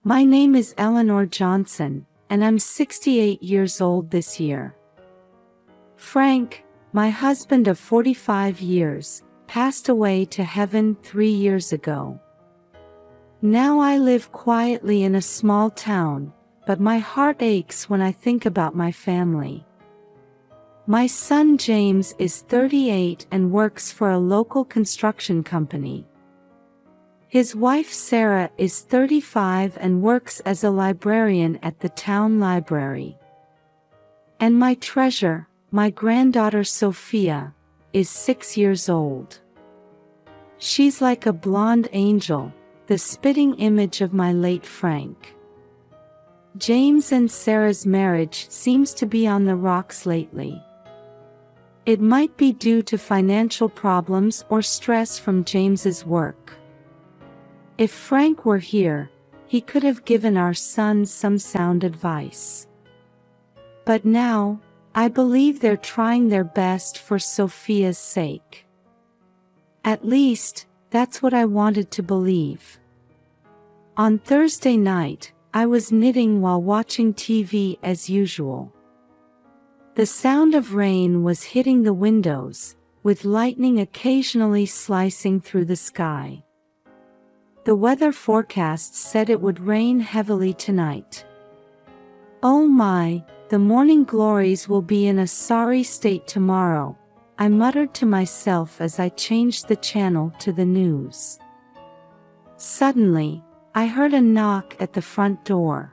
My name is Eleanor Johnson, and I'm 68 years old this year. Frank, my husband of 45 years, passed away to heaven 3 years ago. Now I live quietly in a small town, but my heart aches when I think about my family. My son James is 38 and works for a local construction company. His wife Sarah is 35 and works as a librarian at the town library. And my treasure, my granddaughter Sophia, is 6 years old. She's like a blonde angel, the spitting image of my late Frank. James and Sarah's marriage seems to be on the rocks lately. It might be due to financial problems or stress from James's work. If Frank were here, he could have given our son some sound advice. But now, I believe they're trying their best for Sophia's sake. At least, that's what I wanted to believe. On Thursday night, I was knitting while watching TV as usual. The sound of rain was hitting the windows, with lightning occasionally slicing through the sky. The weather forecast said it would rain heavily tonight. Oh my, the morning glories will be in a sorry state tomorrow, I muttered to myself as I changed the channel to the news. Suddenly, I heard a knock at the front door.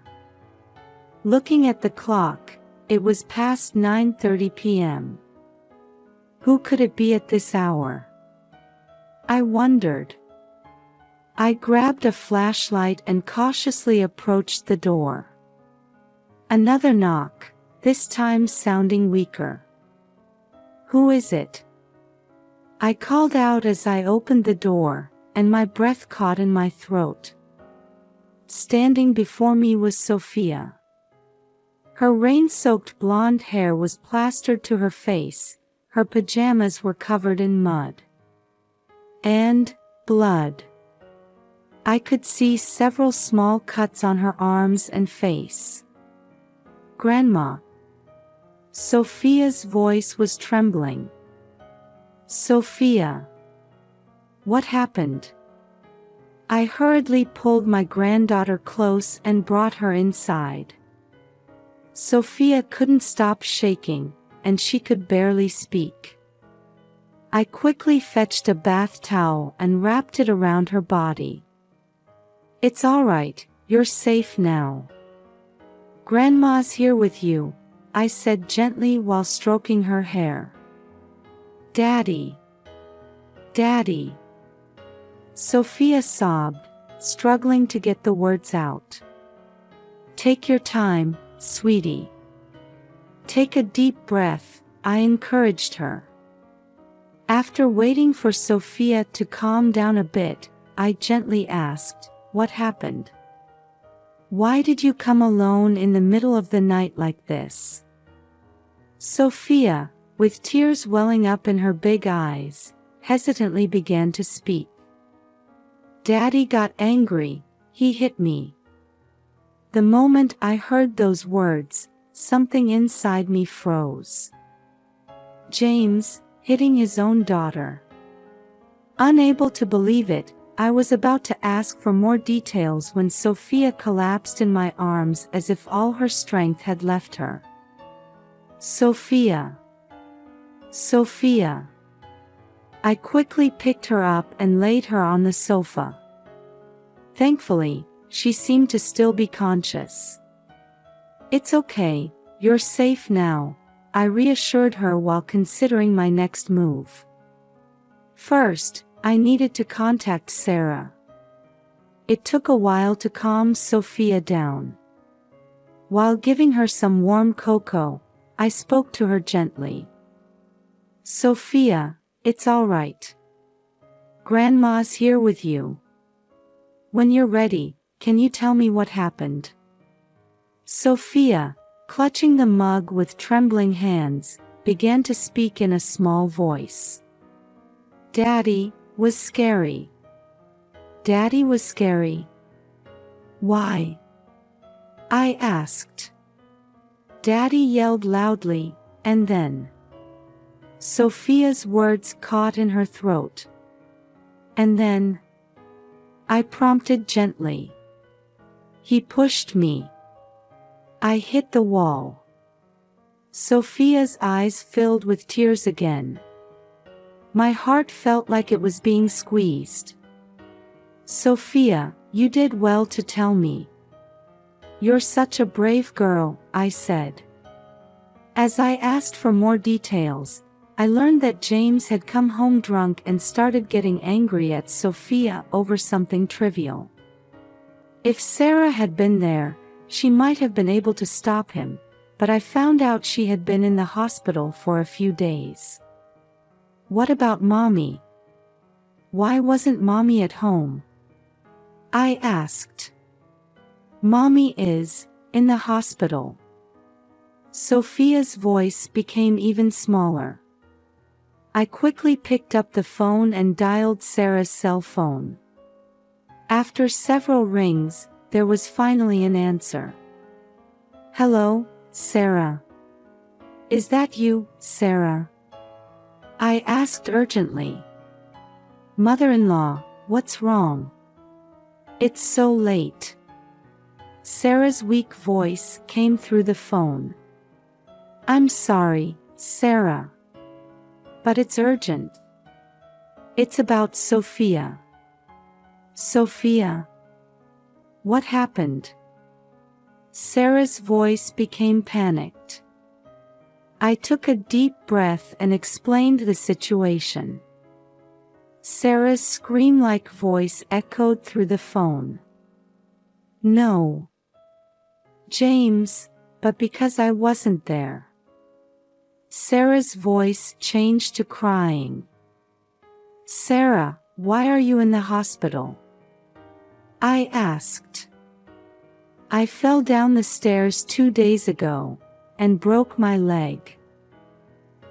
Looking at the clock, it was past 9:30 p.m. Who could it be at this hour? I wondered. I grabbed a flashlight and cautiously approached the door. Another knock, this time sounding weaker. Who is it? I called out as I opened the door, and my breath caught in my throat. Standing before me was Sophia. Her rain-soaked blonde hair was plastered to her face, her pajamas were covered in mud. And blood. I could see several small cuts on her arms and face. Grandma. Sophia's voice was trembling. Sophia. What happened? I hurriedly pulled my granddaughter close and brought her inside. Sophia couldn't stop shaking, and she could barely speak. I quickly fetched a bath towel and wrapped it around her body. It's all right, you're safe now. Grandma's here with you, I said gently while stroking her hair. Daddy. Daddy. Sophia sobbed, struggling to get the words out. Take your time, sweetie. Take a deep breath, I encouraged her. After waiting for Sophia to calm down a bit, I gently asked, what happened? Why did you come alone in the middle of the night like this? Sophia, with tears welling up in her big eyes, hesitantly began to speak. Daddy got angry, he hit me. The moment I heard those words, something inside me froze. James, hitting his own daughter. Unable to believe it, I was about to ask for more details when Sophia collapsed in my arms as if all her strength had left her. Sophia. Sophia. I quickly picked her up and laid her on the sofa. Thankfully, she seemed to still be conscious. It's okay, you're safe now, I reassured her while considering my next move. First, I needed to contact Sarah. It took a while to calm Sophia down. While giving her some warm cocoa, I spoke to her gently. Sophia, it's all right. Grandma's here with you. When you're ready, can you tell me what happened? Sophia, clutching the mug with trembling hands, began to speak in a small voice. Daddy was scary. Daddy was scary. Why? I asked. Daddy yelled loudly, and then Sophia's words caught in her throat. And then I prompted gently. He pushed me. I hit the wall. Sophia's eyes filled with tears again. My heart felt like it was being squeezed. Sophia, you did well to tell me. You're such a brave girl, I said. As I asked for more details, I learned that James had come home drunk and started getting angry at Sophia over something trivial. If Sarah had been there, she might have been able to stop him, but I found out she had been in the hospital for a few days. What about Mommy? Why wasn't Mommy at home? I asked. Mommy is in the hospital. Sophia's voice became even smaller. I quickly picked up the phone and dialed Sarah's cell phone. After several rings, there was finally an answer. Hello, Sarah. Is that you, Sarah? I asked urgently. Mother-in-law, what's wrong? It's so late. Sarah's weak voice came through the phone. I'm sorry, Sarah. But it's urgent. It's about Sophia. Sophia? What happened? Sarah's voice became panicked. I took a deep breath and explained the situation. Sarah's scream-like voice echoed through the phone. No. James, but because I wasn't there. Sarah's voice changed to crying. Sarah, why are you in the hospital? I asked. I fell down the stairs 2 days ago and broke my leg.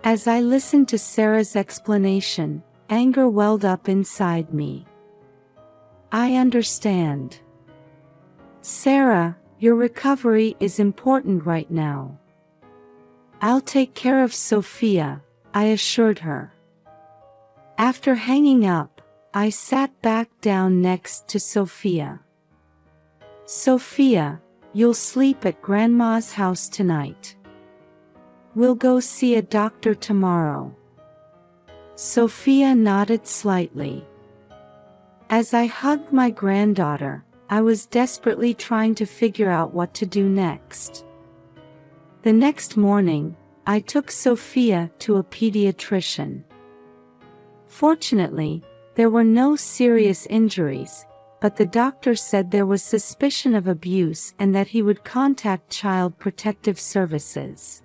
As I listened to Sarah's explanation, anger welled up inside me. I understand. Sarah, your recovery is important right now. I'll take care of Sophia, I assured her. After hanging up, I sat back down next to Sophia. Sophia, you'll sleep at Grandma's house tonight. We'll go see a doctor tomorrow. Sophia nodded slightly. As I hugged my granddaughter, I was desperately trying to figure out what to do next. The next morning, I took Sophia to a pediatrician. Fortunately, there were no serious injuries, but the doctor said there was suspicion of abuse and that he would contact Child Protective Services.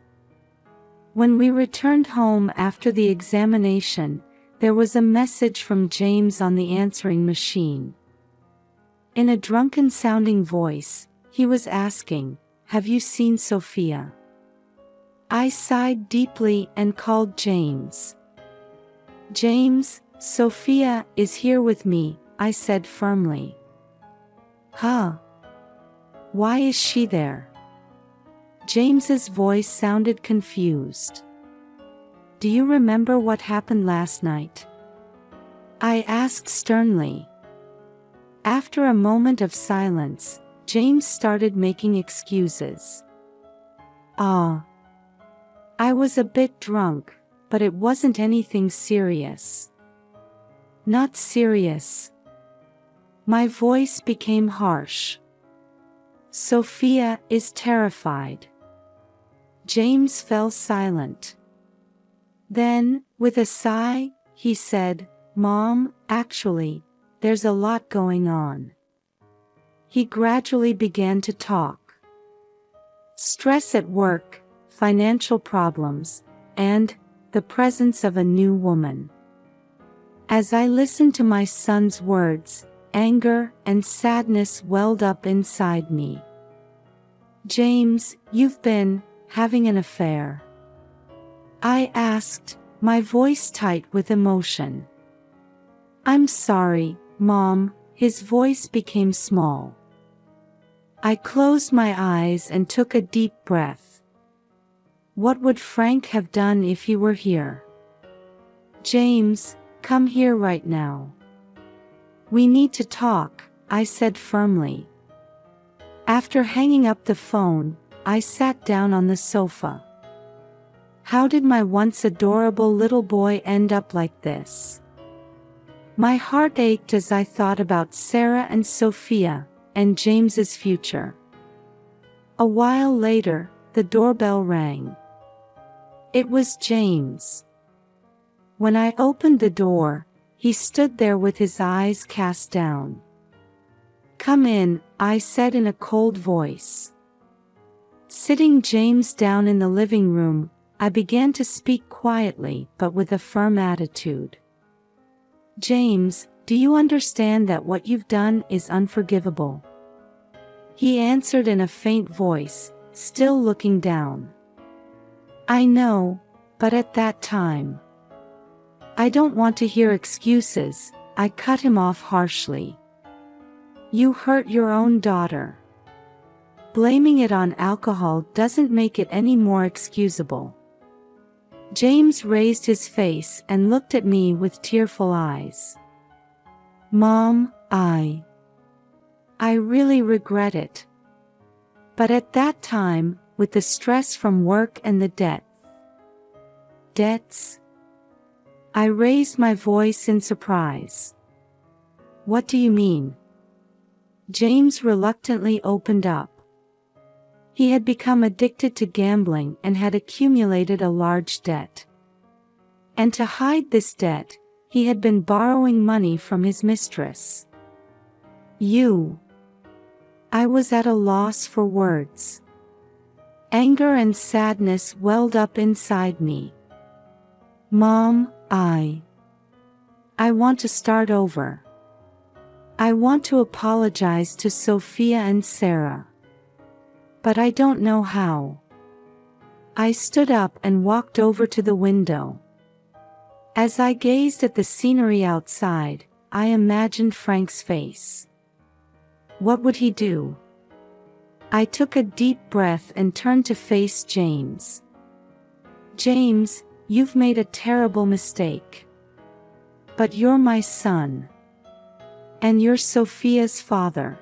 When we returned home after the examination, there was a message from James on the answering machine. In a drunken-sounding voice, he was asking, "Have you seen Sophia?" I sighed deeply and called James. James, Sophia is here with me, I said firmly. Huh? Why is she there? James's voice sounded confused. Do you remember what happened last night? I asked sternly. After a moment of silence, James started making excuses. I was a bit drunk, but it wasn't anything serious. Not serious. My voice became harsh. Sophia is terrified. James fell silent. Then, with a sigh, he said, "Mom, actually, there's a lot going on." He gradually began to talk. Stress at work, financial problems, and the presence of a new woman. As I listened to my son's words, anger and sadness welled up inside me. James, you've been having an affair? I asked, my voice tight with emotion. I'm sorry, Mom, his voice became small. I closed my eyes and took a deep breath. What would Frank have done if he were here? James, come here right now. We need to talk, I said firmly. After hanging up the phone, I sat down on the sofa. How did my once adorable little boy end up like this? My heart ached as I thought about Sarah and Sophia, and James's future. A while later, the doorbell rang. It was James. When I opened the door, he stood there with his eyes cast down. Come in, I said in a cold voice. Sitting James down in the living room, I began to speak quietly but with a firm attitude. James, do you understand that what you've done is unforgivable? He answered in a faint voice, still looking down. I know, but at that time. I don't want to hear excuses, I cut him off harshly. You hurt your own daughter. Blaming it on alcohol doesn't make it any more excusable. James raised his face and looked at me with tearful eyes. Mom, I really regret it. But at that time, with the stress from work and the debts, I raised my voice in surprise. What do you mean? James reluctantly opened up. He had become addicted to gambling and had accumulated a large debt. And to hide this debt, he had been borrowing money from his mistress. I was at a loss for words. Anger and sadness welled up inside me. Mom, I want to start over. I want to apologize to Sophia and Sarah. But I don't know how. I stood up and walked over to the window. As I gazed at the scenery outside, I imagined Frank's face. What would he do? I took a deep breath and turned to face James. James, you've made a terrible mistake. But you're my son. And you're Sophia's father.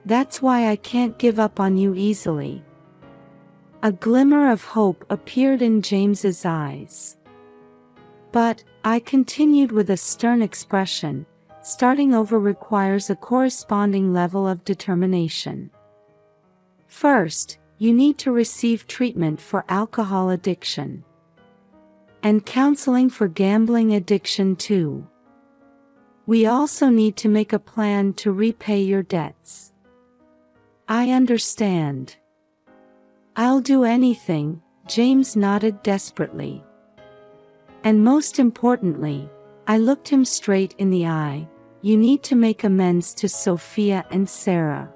That's why I can't give up on you easily. A glimmer of hope appeared in James's eyes. But, I continued with a stern expression, starting over requires a corresponding level of determination. First, you need to receive treatment for alcohol addiction. And counseling for gambling addiction too. We also need to make a plan to repay your debts. I understand. I'll do anything, James nodded desperately. And most importantly, I looked him straight in the eye, you need to make amends to Sophia and Sarah.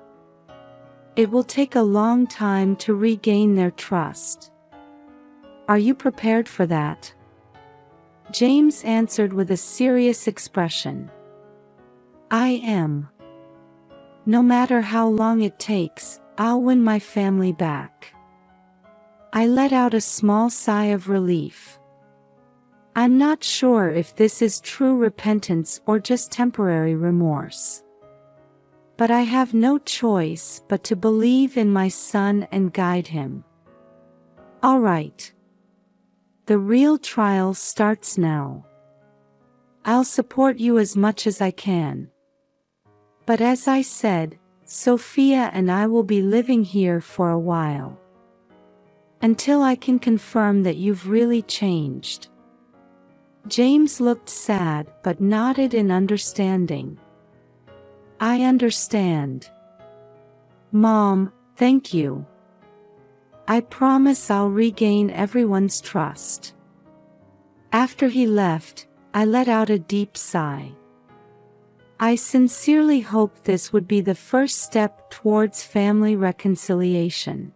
It will take a long time to regain their trust. Are you prepared for that? James answered with a serious expression. I am. No matter how long it takes, I'll win my family back. I let out a small sigh of relief. I'm not sure if this is true repentance or just temporary remorse. But I have no choice but to believe in my son and guide him. All right. The real trial starts now. I'll support you as much as I can. But as I said, Sophia and I will be living here for a while. Until I can confirm that you've really changed. James looked sad but nodded in understanding. I understand. Mom, thank you. I promise I'll regain everyone's trust. After he left, I let out a deep sigh. I sincerely hoped this would be the first step towards family reconciliation.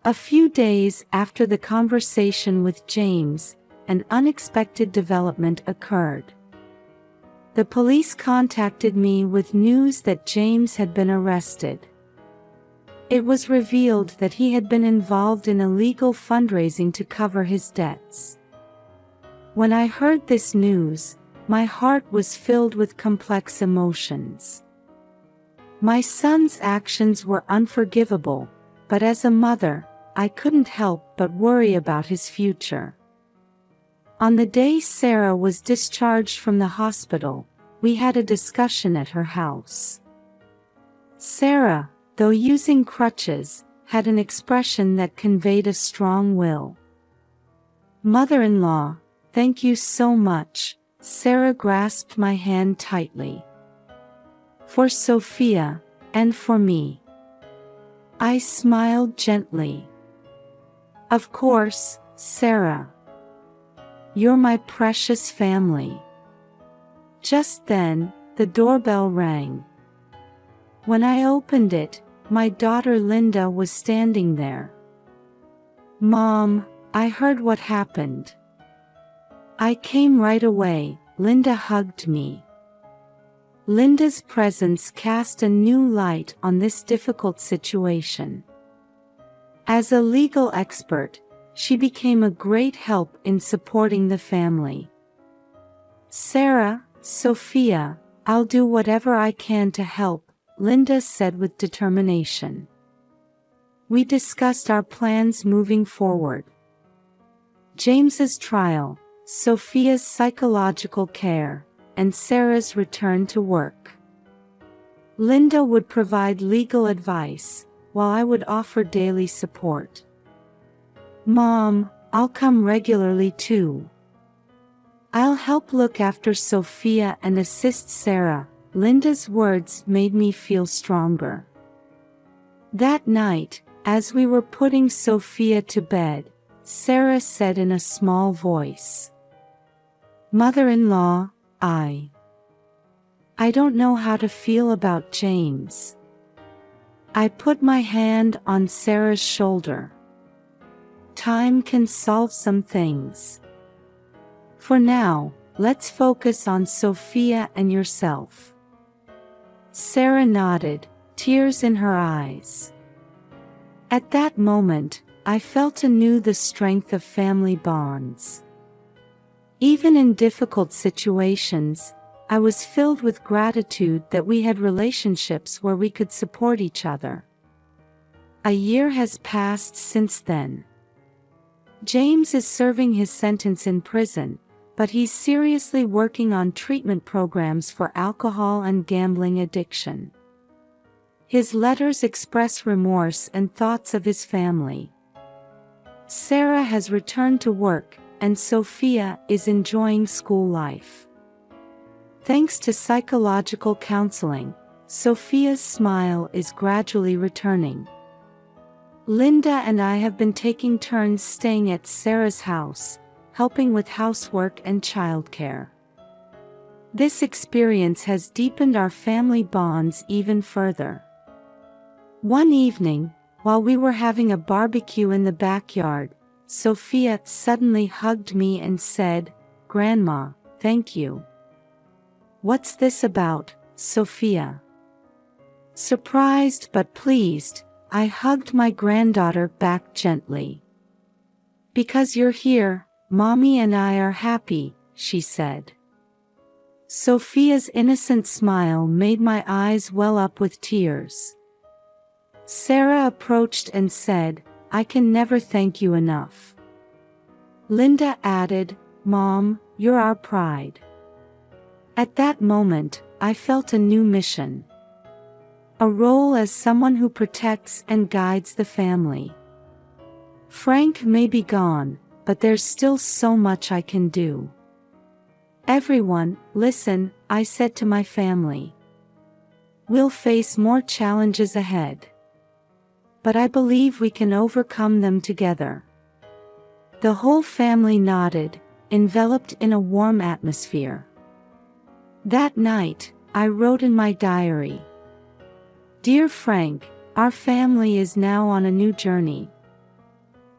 A few days after the conversation with James, an unexpected development occurred. The police contacted me with news that James had been arrested. It was revealed that he had been involved in illegal fundraising to cover his debts. When I heard this news, my heart was filled with complex emotions. My son's actions were unforgivable, but as a mother, I couldn't help but worry about his future. On the day Sarah was discharged from the hospital, we had a discussion at her house. Sarah, though using crutches, had an expression that conveyed a strong will. "Mother-in-law, thank you so much." Sarah grasped my hand tightly. "For Sophia, and for me." I smiled gently. "Of course, Sarah. You're my precious family." Just then, the doorbell rang. When I opened it, my daughter Linda was standing there. "Mom, I heard what happened." I came right away. Linda hugged me. Linda's presence cast a new light on this difficult situation. As a legal expert, she became a great help in supporting the family. "Sarah, Sophia, I'll do whatever I can to help," Linda said with determination. We discussed our plans moving forward. James's trial, Sophia's psychological care, and Sarah's return to work. Linda would provide legal advice, while I would offer daily support. "Mom, I'll come regularly too. I'll help look after Sophia and assist Sarah." Linda's words made me feel stronger. That night, as we were putting Sophia to bed, Sarah said in a small voice, "Mother-in-law, I don't know how to feel about James." I put my hand on Sarah's shoulder. "Time can solve some things. For now, let's focus on Sophia and yourself." Sarah nodded, tears in her eyes. At that moment, I felt anew the strength of family bonds. Even in difficult situations, I was filled with gratitude that we had relationships where we could support each other. A year has passed since then. James is serving his sentence in prison, but he's seriously working on treatment programs for alcohol and gambling addiction. His letters express remorse and thoughts of his family. Sarah has returned to work, and Sophia is enjoying school life. Thanks to psychological counseling, Sophia's smile is gradually returning. Linda and I have been taking turns staying at Sarah's house, helping with housework and childcare. This experience has deepened our family bonds even further. One evening, while we were having a barbecue in the backyard, Sophia suddenly hugged me and said, "Grandma, thank you." "What's this about, Sophia?" Surprised but pleased, I hugged my granddaughter back gently. "Because you're here, Mommy and I are happy," she said. Sophia's innocent smile made my eyes well up with tears. Sarah approached and said, "I can never thank you enough." Linda added, "Mom, you're our pride." At that moment, I felt a new mission. A role as someone who protects and guides the family. Frank may be gone, but there's still so much I can do. "Everyone, listen," I said to my family. "We'll face more challenges ahead. But I believe we can overcome them together." The whole family nodded, enveloped in a warm atmosphere. That night, I wrote in my diary, "Dear Frank, our family is now on a new journey.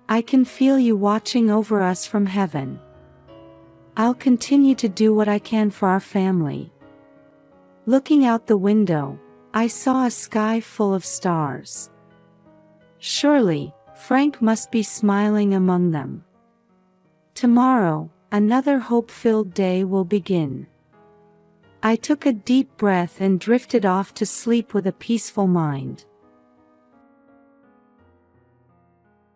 I can feel you watching over us from heaven. I'll continue to do what I can for our family." Looking out the window, I saw a sky full of stars. Surely, Frank must be smiling among them. Tomorrow, another hope-filled day will begin. I took a deep breath and drifted off to sleep with a peaceful mind.